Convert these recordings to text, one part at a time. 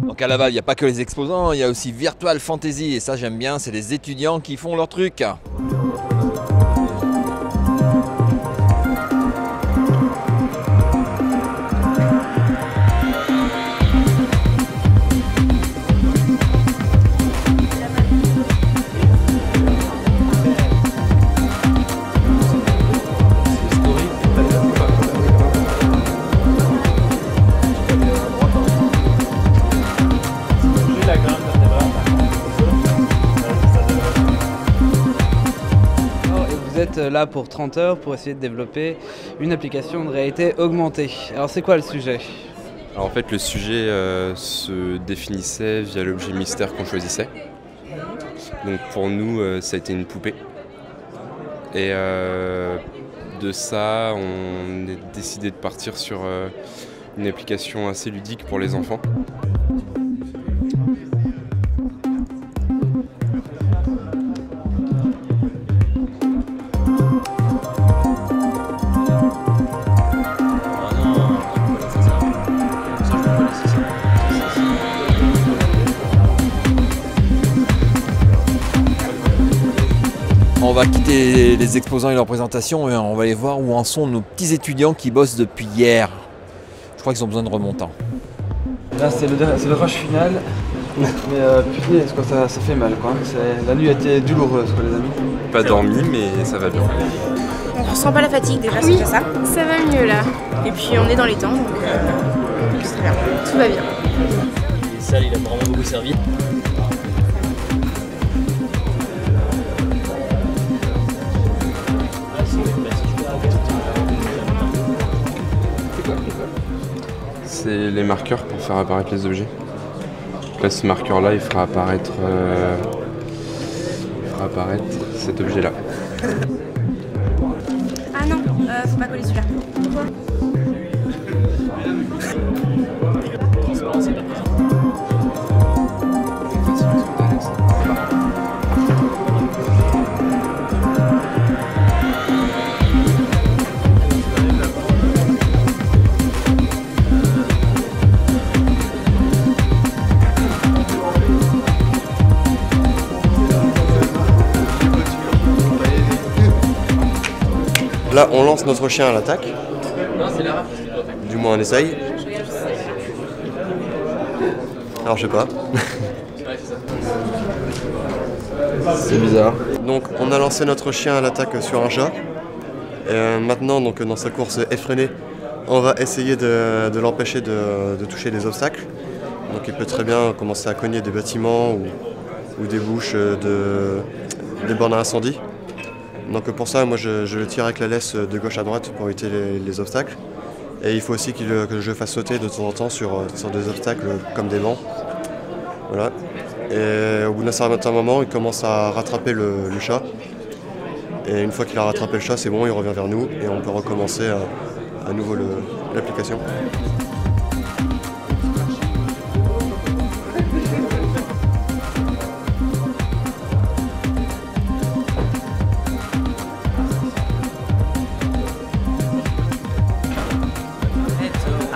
Donc à Laval, il n'y a pas que les exposants, il y a aussi Virtual Fantasy et ça j'aime bien, c'est les étudiants qui font leur truc. Vous êtes là pour 30 heures pour essayer de développer une application de réalité augmentée. Alors c'est quoi le sujet? Alors en fait le sujet se définissait via l'objet mystère qu'on choisissait. Donc pour nous ça a été une poupée. Et de ça on a décidé de partir sur une application assez ludique pour les enfants. On va quitter les exposants et leurs présentations et on va aller voir où en sont nos petits étudiants qui bossent depuis hier. Je crois qu'ils ont besoin de remontant. Là c'est le rush final, mais punaise quoi, ça fait mal quoi. La nuit a été douloureuse quoi les amis. Pas dormi mais ça va bien. On ressent pas la fatigue déjà, c'est déjà ça. Ça va mieux là. Et puis on est dans les temps, donc c'est très bien. Tout va bien. Et ça, il a vraiment beaucoup servi. C'est les marqueurs pour faire apparaître les objets. Là, ce marqueur-là, il fera apparaître cet objet-là. Ah non, faut pas coller celui-là. Là, on lance notre chien à l'attaque. Du moins, on essaye. Alors, je sais pas. C'est bizarre. Donc, on a lancé notre chien à l'attaque sur un chat. Et maintenant, donc, dans sa course effrénée, on va essayer de l'empêcher de toucher les obstacles. Donc, il peut très bien commencer à cogner des bâtiments ou des bouches des bornes à incendie. Donc pour ça, moi je le tire avec la laisse de gauche à droite pour éviter les obstacles. Et il faut aussi que je fasse sauter de temps en temps sur des obstacles comme des bancs. Voilà. Et au bout d'un certain moment, il commence à rattraper le chat. Et une fois qu'il a rattrapé le chat, c'est bon, il revient vers nous et on peut recommencer à nouveau l'application.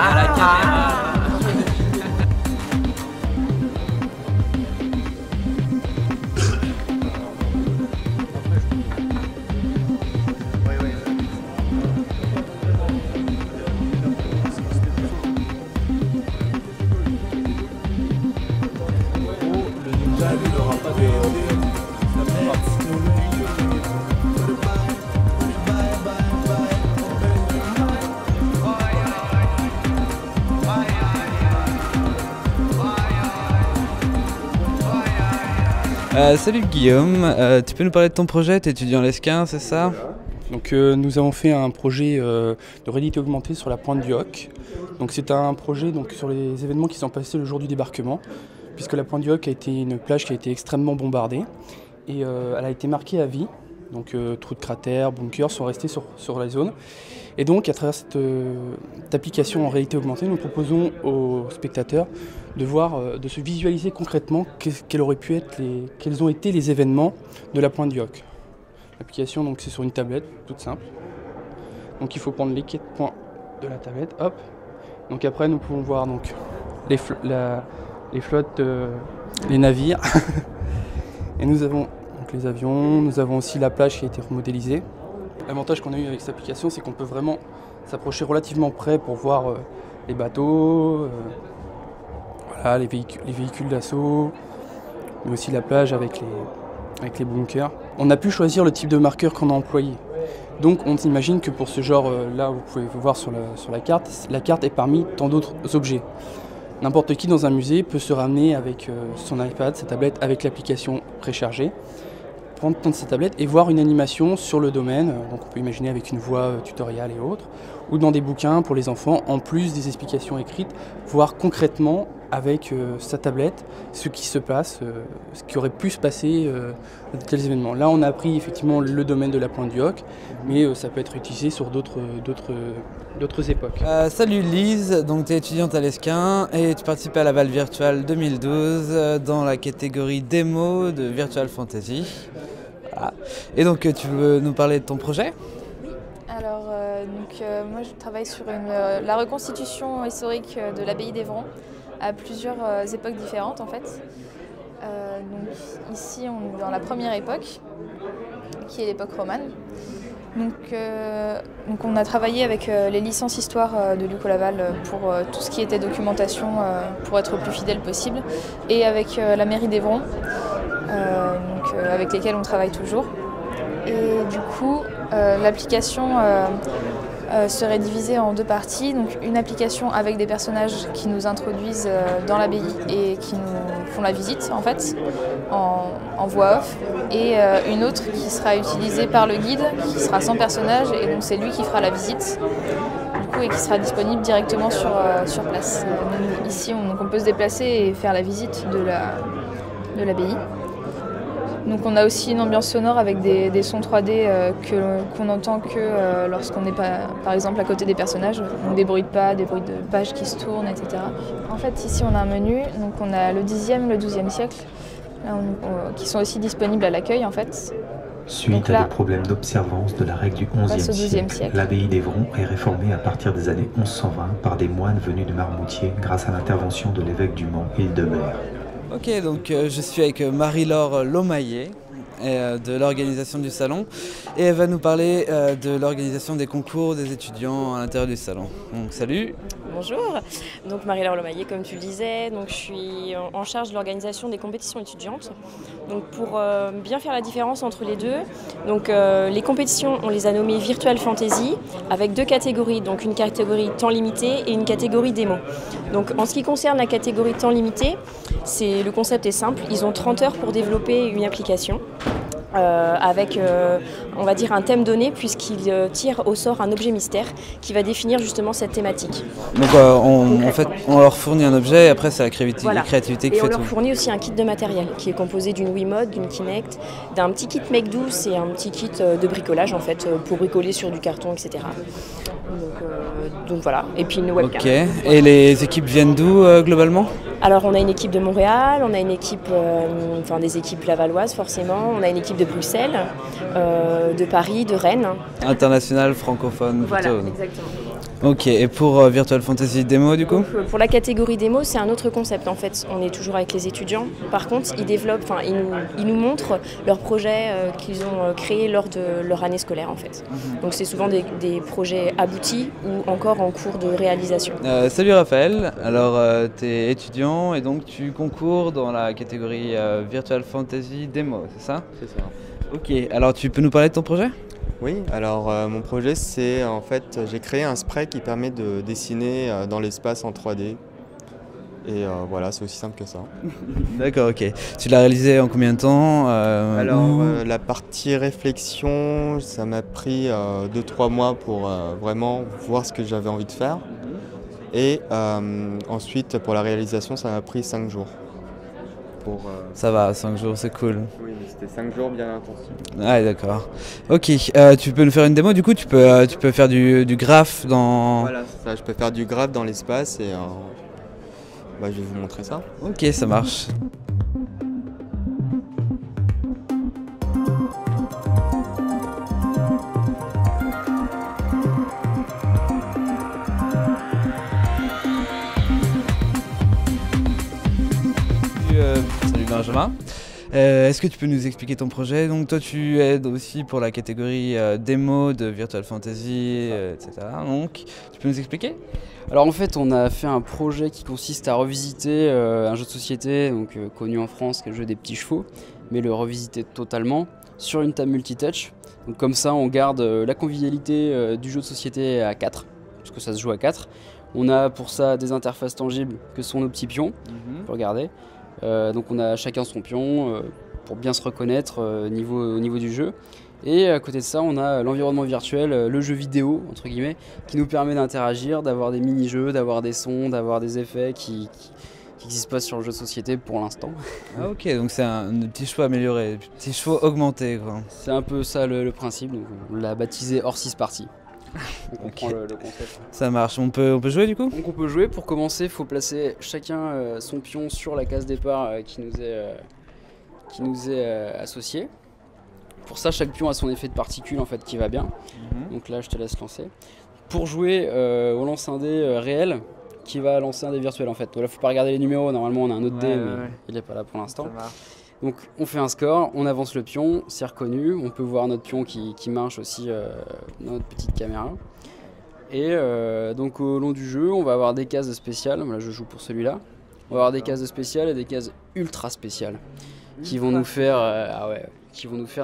Ah la caméra. Salut Guillaume, tu peux nous parler de ton projet? T'es étudiant à l'ESCAR, c'est ça? Donc nous avons fait un projet de réalité augmentée sur la pointe du Hoc. Donc c'est un projet sur les événements qui sont passés le jour du débarquement, puisque la pointe du Hoc a été une plage qui a été extrêmement bombardée et elle a été marquée à vie. Donc trous de cratères, bunkers sont restés sur la zone. Et donc à travers cette application en réalité augmentée, nous proposons aux spectateurs de se visualiser concrètement quels ont été les événements de la pointe du Hoc. L'application, donc, c'est sur une tablette toute simple. Donc il faut prendre les 4 points de la tablette, hop. Donc après nous pouvons voir donc, les flottes, les navires. Et nous avons donc, les avions, nous avons aussi la plage qui a été remodélisée. L'avantage qu'on a eu avec cette application, c'est qu'on peut vraiment s'approcher relativement près pour voir les bateaux, voilà, les véhicules d'assaut, mais aussi la plage avec les bunkers. On a pu choisir le type de marqueur qu'on a employé. Donc on imagine que pour ce genre là, vous pouvez voir sur la carte est parmi tant d'autres objets. N'importe qui dans un musée peut se ramener avec son iPad, sa tablette, avec l'application préchargée, prendre sa tablette et voir une animation sur le domaine. Donc on peut imaginer avec une voix tutoriale et autres, ou dans des bouquins pour les enfants, en plus des explications écrites, voir concrètement avec sa tablette ce qui se passe, ce qui aurait pu se passer de tels événements. Là on a pris effectivement le domaine de la pointe du Hoc, mais ça peut être utilisé sur d'autres époques. Salut Lise, donc tu es étudiante à l'Esquin et tu participes à la Val Virtual 2012 dans la catégorie démo de Virtual Fantasy. Voilà. Et donc tu veux nous parler de ton projet ? Alors, moi je travaille sur la reconstitution historique de l'abbaye d'Évron à plusieurs époques différentes en fait. Donc, ici on est dans la première époque, qui est l'époque romane. Donc on a travaillé avec les licences histoire de Luc Laval pour tout ce qui était documentation pour être le plus fidèle possible, et avec la mairie d'Évron, avec lesquels on travaille toujours. Et du coup, l'application serait divisée en 2 parties. Donc une application avec des personnages qui nous introduisent dans l'abbaye et qui nous font la visite en fait, en voix off. Et une autre qui sera utilisée par le guide, qui sera sans personnage, et donc c'est lui qui fera la visite. Du coup, et qui sera disponible directement sur place. Ici, on peut se déplacer et faire la visite de l'abbaye. Donc on a aussi une ambiance sonore avec des sons 3D qu'on n'entend que lorsqu'on est par exemple à côté des personnages, donc des bruits de pas, des bruits de pages qui se tournent, etc. En fait ici on a un menu, donc on a le 10e, le 12e siècle, qui sont aussi disponibles à l'accueil en fait. Suite à des problèmes d'observance de la règle du XIe siècle, l'abbaye d'Évron est réformée à partir des années 1120 par des moines venus de Marmoutier grâce à l'intervention de l'évêque du Mans, Hildebert. Ok, donc je suis avec Marie-Laure Lomaillet de l'organisation du salon, et elle va nous parler de l'organisation des concours des étudiants à l'intérieur du salon. Donc salut. Bonjour, donc Marie-Laure Lomaillet comme tu le disais, donc je suis en charge de l'organisation des compétitions étudiantes. Donc pour bien faire la différence entre les deux, donc les compétitions on les a nommées Virtual Fantasy avec 2 catégories, donc une catégorie temps limité et une catégorie démo. Donc en ce qui concerne la catégorie temps limité, le concept est simple, ils ont 30 heures pour développer une application. Avec on va dire un thème donné, puisqu'il tire au sort un objet mystère qui va définir justement cette thématique. Donc en fait on leur fournit un objet et après c'est la créativité qui fait tout. Et on leur fournit aussi un kit de matériel qui est composé d'une Wiimote, d'une Kinect, d'un petit kit Make Do, c'est un petit kit de bricolage en fait pour bricoler sur du carton, etc. Donc voilà, et puis une webcam. Ok, et les équipes viennent d'où globalement ? Alors on a une équipe de Montréal, on a une équipe, des équipes lavalloises forcément, on a une équipe de Bruxelles, de Paris, de Rennes. International, francophone voilà, plutôt. Exactement. Ok, et pour Virtual Fantasy Démo du coup ? Donc, pour la catégorie démo, c'est un autre concept en fait. On est toujours avec les étudiants. Par contre, ils nous montrent leurs projets qu'ils ont créés lors de leur année scolaire en fait. Donc c'est souvent des projets aboutis ou encore en cours de réalisation. Salut Raphaël, alors tu es étudiant et donc tu concours dans la catégorie Virtual Fantasy Démo, c'est ça ? C'est ça. Ok, alors tu peux nous parler de ton projet ? Oui, alors mon projet c'est en fait j'ai créé un spray qui permet de dessiner dans l'espace en 3D. Et voilà, c'est aussi simple que ça. D'accord, ok. Tu l'as réalisé en combien de temps la partie réflexion, ça m'a pris 2-3 mois pour vraiment voir ce que j'avais envie de faire. Et ensuite, pour la réalisation, ça m'a pris 5 jours. pour... Ça va, 5 jours, c'est cool. Oui, mais c'était 5 jours bien intensifs. Ah d'accord. Ok, tu peux nous faire une démo du coup, tu peux faire du graphe dans... Voilà, c'est ça, je peux faire du graphe dans l'espace et je vais vous montrer ça. Ok, ça marche. Salut Benjamin. Est-ce que tu peux nous expliquer ton projet? Donc toi tu aides aussi pour la catégorie démo de Virtual Fantasy, etc. Donc tu peux nous expliquer? Alors en fait on a fait un projet qui consiste à revisiter un jeu de société donc, connu en France qui est le jeu des petits chevaux, mais le revisiter totalement sur une table multitouch. Donc comme ça on garde la convivialité du jeu de société à 4, parce que ça se joue à 4. On a pour ça des interfaces tangibles que sont nos petits pions, pour regarder. Donc on a chacun son pion pour bien se reconnaître au niveau du jeu. Et à côté de ça, on a l'environnement virtuel, le jeu vidéo, entre guillemets, qui nous permet d'interagir, d'avoir des mini-jeux, d'avoir des sons, d'avoir des effets qui n'existent pas sur le jeu de société pour l'instant. Ah ok, donc c'est un petit chevaux amélioré, petit chevaux augmenté quoi. C'est un peu ça le principe, donc on l'a baptisé hors 6 parties. On comprend le concept. Ça marche, on peut jouer du coup? Donc on peut jouer, pour commencer il faut placer chacun son pion sur la case départ qui nous est associée. Pour ça chaque pion a son effet de particule en fait qui va bien. Donc là je te laisse lancer. Pour jouer on lance un dé réel qui va lancer un dé virtuel en fait. Donc là faut pas regarder les numéros, normalement on a un autre dé mais il n'est pas là pour l'instant. Donc on fait un score, on avance le pion, c'est reconnu, on peut voir notre pion qui marche aussi dans notre petite caméra. Et donc au long du jeu, on va avoir des cases spéciales, là je joue pour celui-là. On va avoir des cases spéciales et des cases ultra spéciales qui vont nous faire,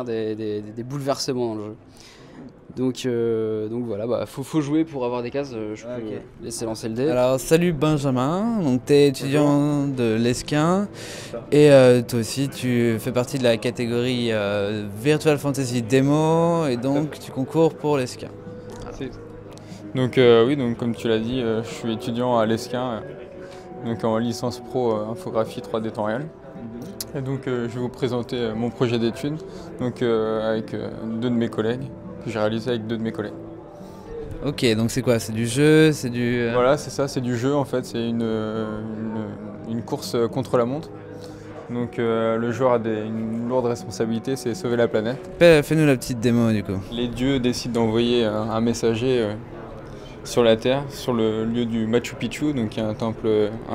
des bouleversements dans le jeu. Donc voilà, faut jouer pour avoir des cases, je peux laisser lancer le dé. Alors salut Benjamin, donc tu es étudiant de l'Esquin et toi aussi tu fais partie de la catégorie Virtual Fantasy Demo et donc tu concours pour l'Esquin. Donc oui, donc comme tu l'as dit, je suis étudiant à l'Esquin, donc en licence pro infographie 3D temps réel. Et donc je vais vous présenter mon projet d'études donc avec deux de mes collègues. Que j'ai réalisé avec deux de mes collègues. Ok, donc c'est quoi? C'est du jeu? C'est du... Voilà, c'est ça, c'est du jeu en fait, c'est une course contre la montre. Donc le joueur a une lourde responsabilité, c'est sauver la planète. Fais-nous la petite démo du coup. Les dieux décident d'envoyer un messager sur la Terre, sur le lieu du Machu Picchu, donc il y a un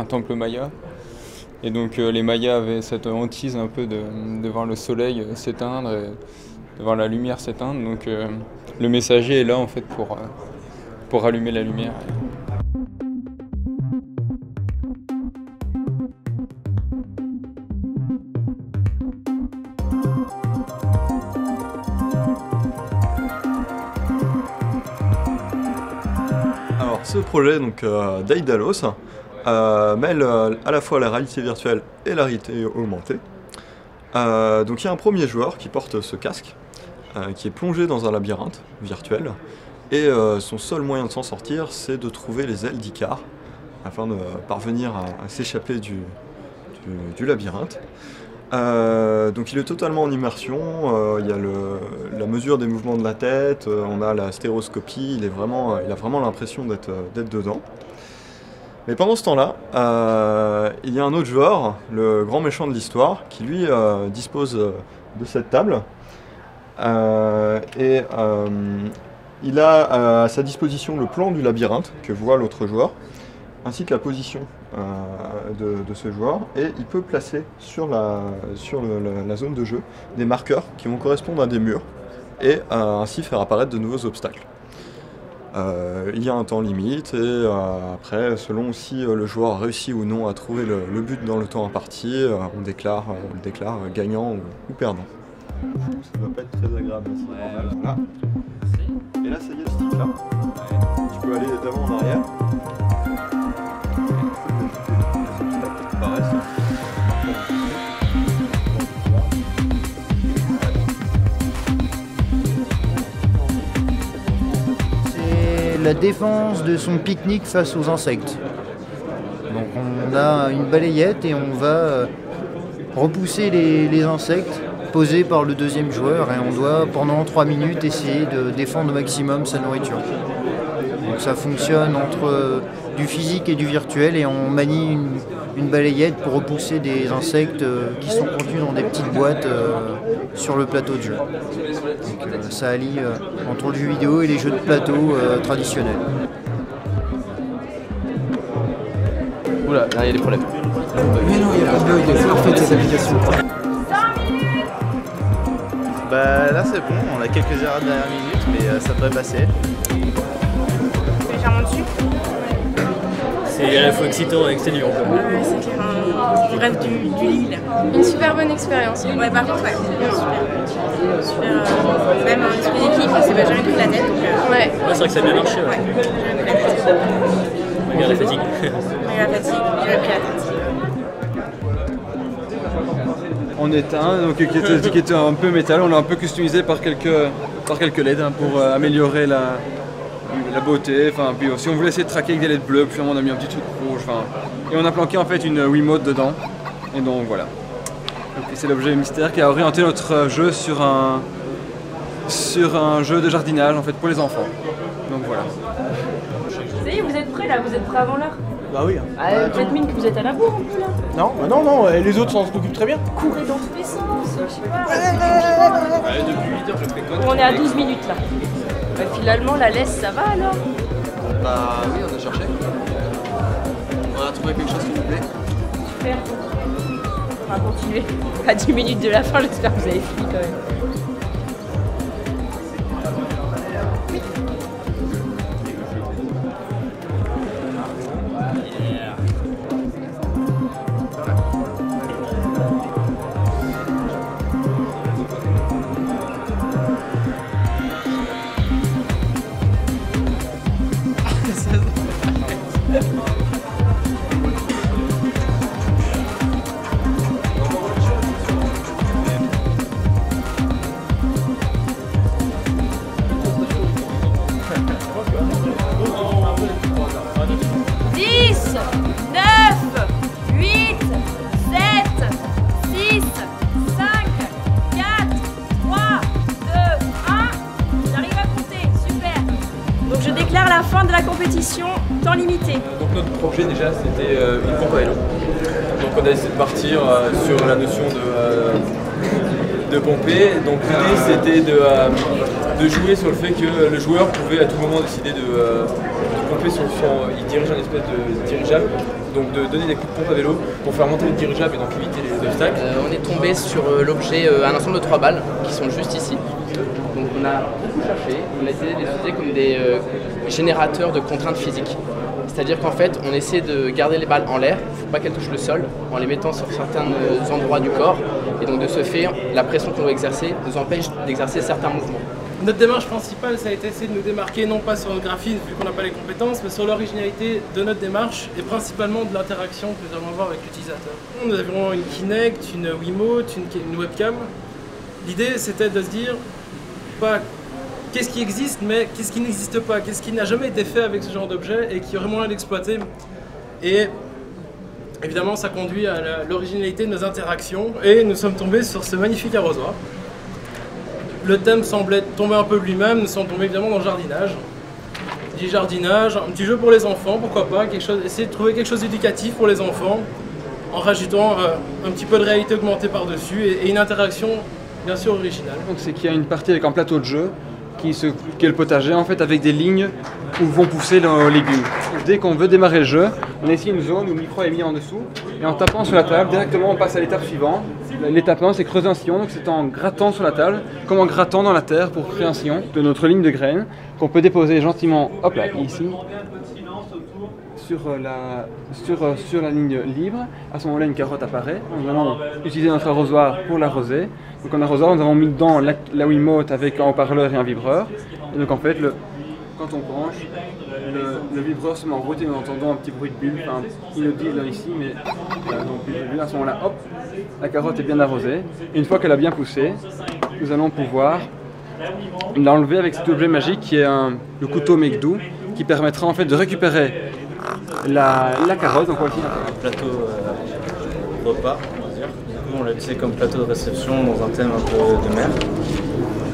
temple maya. Et donc les Mayas avaient cette hantise un peu de voir le soleil s'éteindre, de voir la lumière s'éteindre. Donc le messager est là en fait pour allumer la lumière. Alors ce projet donc d'Aidalos mêle à la fois la réalité virtuelle et la réalité augmentée. Donc il y a un premier joueur qui porte ce casque, qui est plongé dans un labyrinthe virtuel, et son seul moyen de s'en sortir, c'est de trouver les ailes d'Icare, afin de parvenir à s'échapper du labyrinthe. Donc il est totalement en immersion, il y a la mesure des mouvements de la tête, on a la stéroscopie, il a vraiment l'impression d'être dedans. Mais pendant ce temps-là, il y a un autre joueur, le grand méchant de l'histoire, qui lui dispose de cette table. Il a à sa disposition le plan du labyrinthe que voit l'autre joueur, ainsi que la position de ce joueur, et il peut placer sur la zone de jeu des marqueurs qui vont correspondre à des murs, et ainsi faire apparaître de nouveaux obstacles. Il y a un temps limite et après, selon si le joueur a réussi ou non à trouver le but dans le temps imparti, on le déclare gagnant ou perdant. Ça ne va pas être très agréable aussi. Voilà. Et là, ça y est, le stick là. Tu peux aller d'avant en arrière. La défense de son pique-nique face aux insectes. Donc on a une balayette et on va repousser les insectes posés par le deuxième joueur et on doit pendant 3 minutes essayer de défendre au maximum sa nourriture. Donc ça fonctionne entre du physique et du virtuel et on manie une balayette pour repousser des insectes qui sont contenus dans des petites boîtes sur le plateau de jeu. Donc, ça allie entre le jeu vidéo et les jeux de plateau traditionnels. Oula, là il y a des problèmes. Mais non, il n'y a pas de bug, c'est parfait cette application. Bah là c'est bon, on a quelques erreurs de dernière minute, mais ça devrait passer. Légèrement dessus. C'est à la fois excitant et exténuant. Ouais, c'est clair, un rêve du lit là. Une super bonne expérience. Ouais, par contre, ouais, super. Même un esprit d'équipe, c'est pas jamais pris la tête. Donc, ouais. C'est vrai que ça a bien marché. Ouais. Jamais pris la tête. Regarde la fatigue. Regarde la fatigue, j'ai pris la tête. On est un donc, qui était un peu métal, on l'a un peu customisé par quelques LED pour améliorer la beauté. Enfin, puis si on voulait essayer de traquer avec des LED bleus, puis on a mis un petit truc rouge. Et on a planqué en fait une Wiimote dedans. Et donc voilà. C'est l'objet mystère qui a orienté notre jeu sur un jeu de jardinage en fait pour les enfants. Donc voilà. Ça y est, vous êtes prêts là, vous êtes prêts avant l'heure? Bah oui. Vous faites mine que vous êtes à la bourre un peu là. Non, bah non, les autres s'en occupent très bien. Courez dans tous les sens, je sais pas. Depuis 8 heures, je fais quoi? On est à 12 minutes là. Bah, finalement, la laisse, ça va alors? Bah oui, on a cherché. On a trouvé quelque chose qui nous plaît. Super. On va continuer. À 10 minutes de la fin, j'espère que vous avez fini quand même. La fin de la compétition, temps limité. Donc notre projet déjà c'était une pompe à vélo. Donc on a essayé de partir sur la notion de pomper. Donc l'idée c'était de jouer sur le fait que le joueur pouvait à tout moment décider de pomper sur son... Il dirige un espèce de dirigeable. Donc de donner des coups de pompe à vélo pour faire monter le dirigeable et donc éviter les obstacles. On est tombé sur l'objet, un ensemble de 3 balles qui sont juste ici. Donc on a beaucoup cherché, on a essayé de les utiliser comme des générateurs de contraintes physiques. C'est-à-dire qu'en fait, on essaie de garder les balles en l'air, il ne faut pas qu'elles touchent le sol, en les mettant sur certains endroits du corps. Et donc de ce fait, la pression qu'on doit exercer nous empêche d'exercer certains mouvements. Notre démarche principale, ça a été essayer de nous démarquer non pas sur le graphisme, vu qu'on n'a pas les compétences, mais sur l'originalité de notre démarche et principalement de l'interaction que nous allons avoir avec l'utilisateur. Nous avions une Kinect, une Wiimote, une webcam. L'idée, c'était de se dire, pas qu'est-ce qui existe, mais qu'est-ce qui n'existe pas, qu'est-ce qui n'a jamais été fait avec ce genre d'objet et qui aurait moyen d'exploiter. Et évidemment, ça conduit à l'originalité de nos interactions et nous sommes tombés sur ce magnifique arrosoir. Le thème semblait tomber un peu de lui-même, nous sommes tombés évidemment dans le jardinage. Du jardinage, un petit jeu pour les enfants, pourquoi pas, essayer de trouver quelque chose d'éducatif pour les enfants en rajoutant un petit peu de réalité augmentée par-dessus et une interaction bien sûr originale. Donc c'est qu'il y a une partie avec un plateau de jeu qui est le potager en fait avec des lignes où vont pousser les légumes. Dès qu'on veut démarrer le jeu, on a ici une zone où le micro est mis en dessous et en tapant sur la table, directement on passe à l'étape suivante. L'étape 1 c'est creuser un sillon, donc c'est en grattant sur la table, comme en grattant dans la terre pour créer un sillon de notre ligne de graines qu'on peut déposer gentiment, hop là, ici, sur la ligne libre. À ce moment-là, une carotte apparaît. Nous allons utiliser notre arrosoir pour l'arroser. Donc en arrosoir, nous avons mis dedans la Wiimote avec un haut-parleur et un vibreur. Et donc en fait, quand on branche, le vibreur se met en route et nous entendons un petit bruit de bulle, enfin inaudible ici, mais donc à ce moment-là, hop, la carotte est bien arrosée. Et une fois qu'elle a bien poussé, nous allons pouvoir l'enlever avec cet objet magique qui est le couteau Megdou, qui permettra en fait de récupérer la carotte. Donc voici un plateau repas, on va dire. on l'a utilisé comme plateau de réception dans un thème un peu de mer.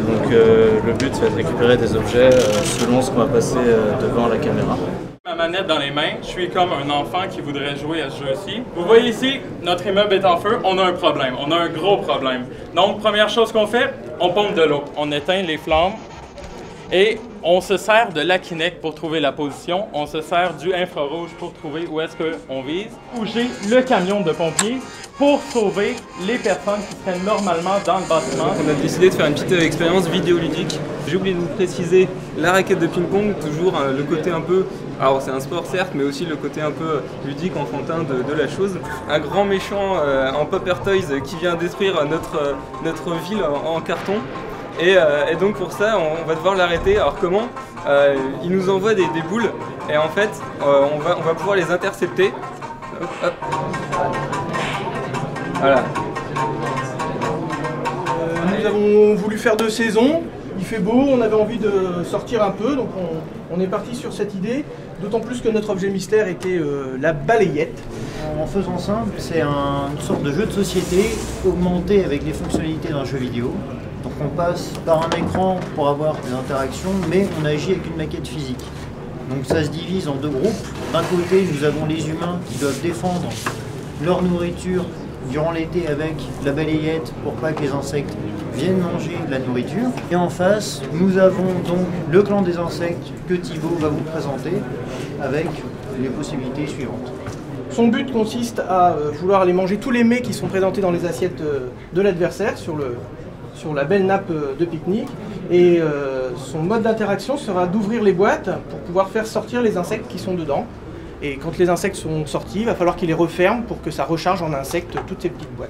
Donc le but va être de récupérer des objets selon ce qu'on va passer devant la caméra. Ma manette dans les mains, je suis comme un enfant qui voudrait jouer à ce jeu-ci. Vous voyez ici, notre immeuble est en feu, on a un problème, on a un gros problème. Donc première chose qu'on fait, on pompe de l'eau, on éteint les flammes et on se sert de la Kinect pour trouver la position, on se sert du infrarouge pour trouver où est-ce qu'on vise. Bouger le camion de pompiers pour sauver les personnes qui seraient normalement dans le bâtiment. On a décidé de faire une petite expérience vidéoludique. J'ai oublié de vous préciser la raquette de ping-pong, toujours le côté un peu, alors c'est un sport certes, mais aussi le côté un peu ludique, enfantin de la chose. Un grand méchant en Paper Toys qui vient détruire notre ville en carton. Et donc pour ça, on va devoir l'arrêter. Alors comment? Il nous envoie des boules et en fait, on va pouvoir les intercepter. Hop, hop. Voilà. Nous avons voulu faire 2 saisons, il fait beau, on avait envie de sortir un peu, donc on est parti sur cette idée, d'autant plus que notre objet mystère était la balayette. En faisant simple, c'est une sorte de jeu de société augmenté avec les fonctionnalités d'un jeu vidéo. Donc on passe par un écran pour avoir des interactions, mais on agit avec une maquette physique. Donc ça se divise en 2 groupes. D'un côté, nous avons les humains qui doivent défendre leur nourriture durant l'été avec la balayette pour pas que les insectes viennent manger la nourriture. Et en face, nous avons donc le clan des insectes que Thibaut va vous présenter avec les possibilités suivantes. Son but consiste à vouloir aller manger tous les mets qui sont présentés dans les assiettes de l'adversaire sur la belle nappe de pique-nique. Et son mode d'interaction sera d'ouvrir les boîtes pour pouvoir faire sortir les insectes qui sont dedans. Et quand les insectes sont sortis, il va falloir qu'il les referme pour que ça recharge en insectes toutes ces petites boîtes.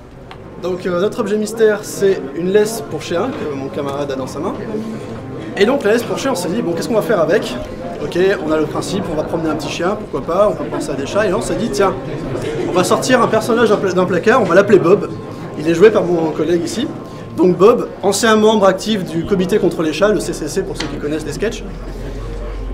Donc notre objet mystère, c'est une laisse pour chien que mon camarade a dans sa main. Et donc la laisse pour chien, on s'est dit, bon, qu'est-ce qu'on va faire avec? Ok, on a le principe, on va promener un petit chien, pourquoi pas, on peut penser à des chats. Et là on s'est dit, tiens, on va sortir un personnage d'un placard, on va l'appeler Bob. Il est joué par mon collègue ici. Donc Bob, ancien membre actif du comité contre les chats, le CCC pour ceux qui connaissent les sketchs.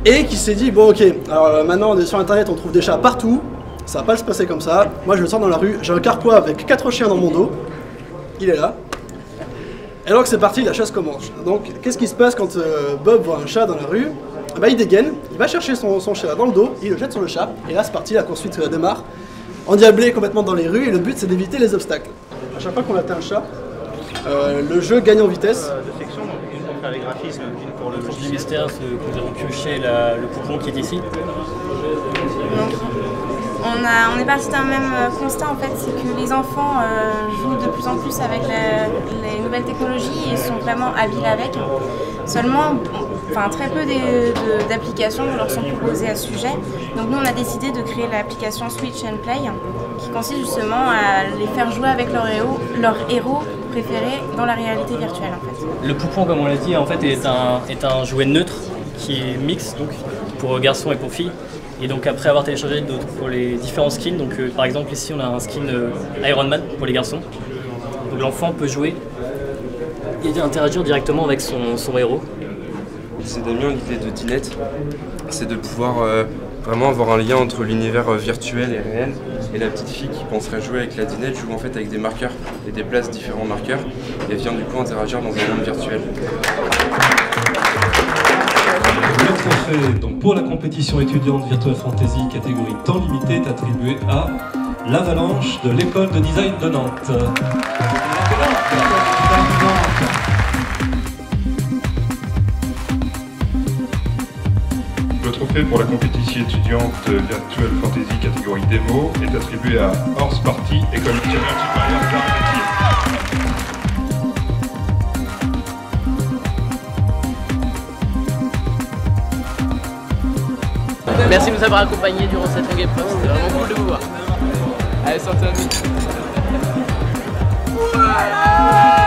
Et qui s'est dit, bon ok, alors maintenant on est sur internet, on trouve des chats partout, ça va pas se passer comme ça. Moi je le sors dans la rue, j'ai un carquois avec 4 chiens dans mon dos, il est là. Et alors que c'est parti, la chasse commence. Donc qu'est-ce qui se passe quand Bob voit un chat dans la rue? Bah, il dégaine, il va chercher son chat dans le dos, il le jette sur le chat, et là c'est parti, la poursuite démarre. Endiablé complètement dans les rues, et le but c'est d'éviter les obstacles. À chaque fois qu'on atteint un chat, le jeu gagne en vitesse. Deux sections, donc une pour faire les graphismes, une pour le du mystère, ce que nous avons pioché le poupon qui est ici. Donc, on est parti d'un même constat en fait, c'est que les enfants jouent de plus en plus avec les nouvelles technologies et sont vraiment habiles avec. Seulement, très peu d'applications leur sont proposées à ce sujet. Donc nous on a décidé de créer l'application Switch and Play qui consiste justement à les faire jouer avec leur héros préféré dans la réalité virtuelle en fait. Le poupon, comme on l'a dit, en fait est un jouet neutre qui est mix donc pour garçons et pour filles. Et donc après avoir téléchargé d'autres pour les différents skins, donc par exemple ici on a un skin Iron Man pour les garçons. Donc l'enfant peut jouer et interagir directement avec son héros. C'est Damien, l'idée de Dinette, c'est de pouvoir vraiment avoir un lien entre l'univers virtuel et réel. Et la petite fille qui penserait jouer avec la dinette joue en fait avec des marqueurs et déplace différents marqueurs et vient du coup interagir dans un monde virtuel. Le trophée donc pour la compétition étudiante Virtual Fantasy catégorie temps limité est attribué à l'Avalanche de l'école de design de Nantes. Le trophée pour la compétition étudiante Virtual Fantasy catégorie démo est attribué à Horse Party, école nationale supérieure d'arts et métiers. Merci de nous avoir accompagnés durant cette longue épreuve, c'était vraiment cool de vous voir. Allez, sortez à nous.